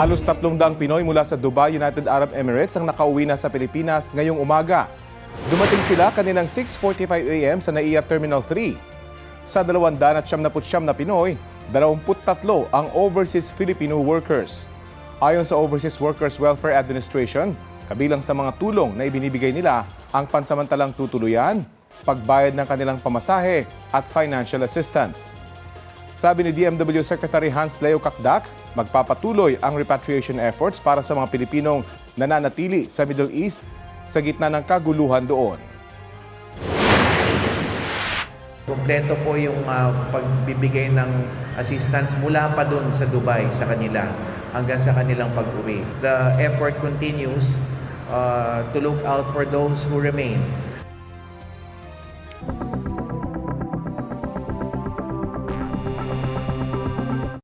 Halos 300 Pinoy mula sa Dubai, United Arab Emirates ang nakauwi na sa Pilipinas ngayong umaga. Dumating sila kaninang 6:45 a.m. sa NAIA Terminal 3. Sa 299 na Pinoy, 23 ang overseas Filipino workers. Ayon sa Overseas Workers Welfare Administration, kabilang sa mga tulong na ibinibigay nila ang pansamantalang tutuluyan, pagbayad ng kanilang pamasahe at financial assistance. Sabi ni DMW Secretary Hans Leo Kakdak, magpapatuloy ang repatriation efforts para sa mga Pilipinong nananatili sa Middle East sa gitna ng kaguluhan doon. Kompleto po yung pagbibigay ng assistance mula pa doon sa Dubai sa kanila hanggang sa kanilang pag-uwi. The effort continues to look out for those who remain